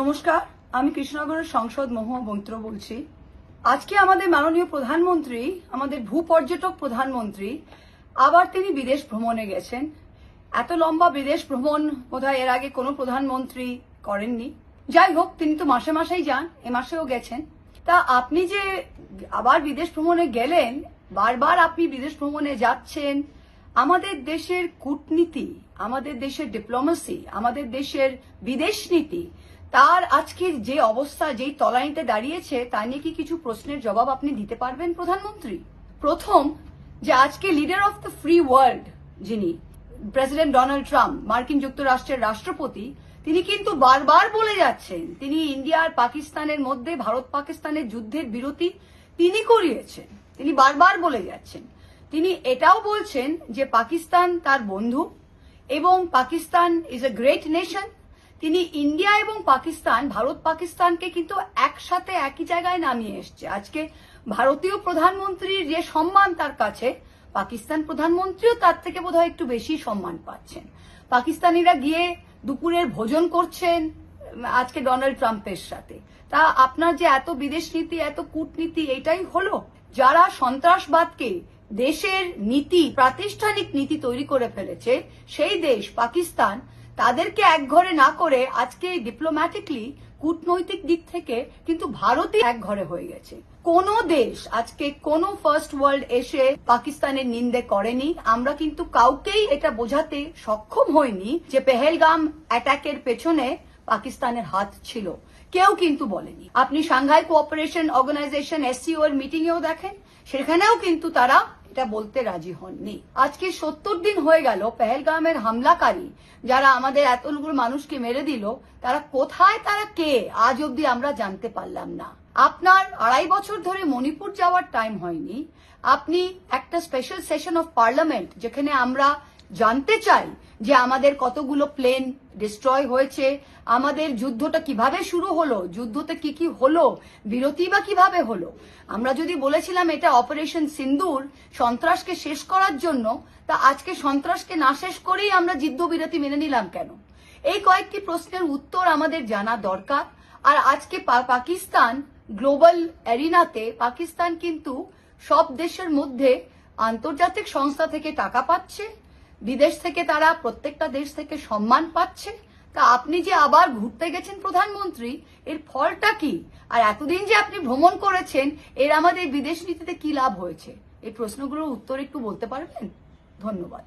নমস্কার, আমি কৃষ্ণনগরের সংসদ মহুয়া বৈত্র বলছি। আজকে আমাদের মাননীয় প্রধানমন্ত্রী, আমাদের ভূপর্যটক প্রধানমন্ত্রী আবার তিনি বিদেশ ভ্রমণে গেছেন। এত লম্বা বিদেশ ভ্রমণ বোধহয় এর আগে কোনো প্রধানমন্ত্রী করেননি। যাই হোক, তিনি তো মাসে মাসেই যান, এ মাসেও গেছেন। তা আপনি যে আবার বিদেশ ভ্রমণে গেলেন, বারবার আপনি বিদেশ ভ্রমণে যাচ্ছেন, আমাদের দেশের কূটনীতি, আমাদের দেশের ডিপ্লোমেসি, আমাদের দেশের বিদেশ নীতি, তার আজকের যে অবস্থা, যেই তলানিতে দাঁড়িয়েছে, তা নিয়ে কি কিছু প্রশ্নের জবাব আপনি দিতে পারবেন প্রধানমন্ত্রী? প্রথম, যে আজকে leader of the free world যিনি প্রেসিডেন্ট ডোনাল্ড ট্রাম্প, মার্কিন যুক্তরাষ্ট্রের রাষ্ট্রপতি, তিনি কিন্তু বারবার বলে যাচ্ছেন তিনি ইন্ডিয়া আর পাকিস্তানের মধ্যে ভারত পাকিস্তানের যুদ্ধের বিরতি তিনি করিয়েছেন। তিনি বারবার বলে যাচ্ছেন। তিনি এটাও বলছেন যে পাকিস্তান তার বন্ধু এবং Pakistan is a great nation. তিনি ইন্ডিয়া এবং পাকিস্তান, ভারত পাকিস্তানকে কিন্তু একসাথে একই জায়গায় নামিয়ে এসছে। আজকে ভারতীয় প্রধানমন্ত্রীর যে সম্মান তার কাছে, পাকিস্তান প্রধানমন্ত্রীও তার থেকে বোধহয় একটু বেশি সম্মান পাচ্ছেন। পাকিস্তানিরা গিয়ে দুপুরের ভোজন করছেন আজকে ডোনাল্ড ট্রাম্পের সাথে। তা আপনার যে এত বিদেশ নীতি, এত কূটনীতি, এটাই হলো? যারা সন্ত্রাসবাদকে দেশের নীতি, প্রাতিষ্ঠানিক নীতি তৈরি করে ফেলেছে, সেই দেশ পাকিস্তান, তাদেরকে একঘরে না করে আজকে ডিপ্লোম্যাটিকলি, কূটনৈতিক দিক থেকে কিন্তু ভারতই একঘরে হয়ে গেছে। কোন দেশ আজকে কোন ফার্স্ট ওয়ার্ল্ড এসে পাকিস্তানের নিন্দে করেনি। আমরা কিন্তু কাউকেই এটা বোঝাতে সক্ষম হইনি যে পেহেলগাম অ্যাটাকের পেছনে পাকিস্তানের হাত ছিল। কেউ কিন্তু বলেনি। আপনি সাংঘাই কোঅপারেশন অর্গানাইজেশন SCO এর মিটিংয়েও দেখেন, সেখানেও কিন্তু তারা এটা বলতে রাজি হননি। আজকে 70 দিন হয়ে গেল পেহেলগামের হামলাকারী যারা আমাদের এতগুলো মানুষকে মেরে দিল, তারা কোথায়, তারা কে, আজ অব্দি আমরা জানতে পারলাম না। আপনার 2.5 বছর ধরে মণিপুর যাওয়ার টাইম হয়নি। আপনি একটা স্পেশাল সেশন অফ পার্লামেন্ট, যেখানে আমরা জানতে চাই যে আমাদের কতগুলো প্লেন ডিস্ট্রয় হয়েছে, আমাদের যুদ্ধটা কিভাবে শুরু হলো, যুদ্ধতে কি কি হলো, বিরতি বা কিভাবে হলো। আমরা যদি বলেছিলাম এটা অপারেশন সিন্দুর, সন্ত্রাসকে শেষ করার জন্য, তা আজকে সন্ত্রাসকে না শেষ করেই আমরা যুদ্ধবিরতি মেনে নিলাম কেন? এই কয়েকটি প্রশ্নের উত্তর আমাদের জানা দরকার। আর আজকে পাকিস্তান গ্লোবাল এরিনাতে, পাকিস্তান কিন্তু সব দেশের মধ্যে আন্তর্জাতিক সংস্থা থেকে টাকা পাচ্ছে, বিদেশ থেকে তারা প্রত্যেকটা দেশ থেকে সম্মান পাচ্ছে। তা আপনি যে আবার ঘুরতে গেছেন প্রধানমন্ত্রী, এর ফলটা কি? আর এতদিন যে আপনি ভ্রমণ করেছেন, এর আমাদের বিদেশ নীতিতে কি লাভ হয়েছে? এই প্রশ্নগুলোর উত্তর একটু বলতে পারবেন? ধন্যবাদ।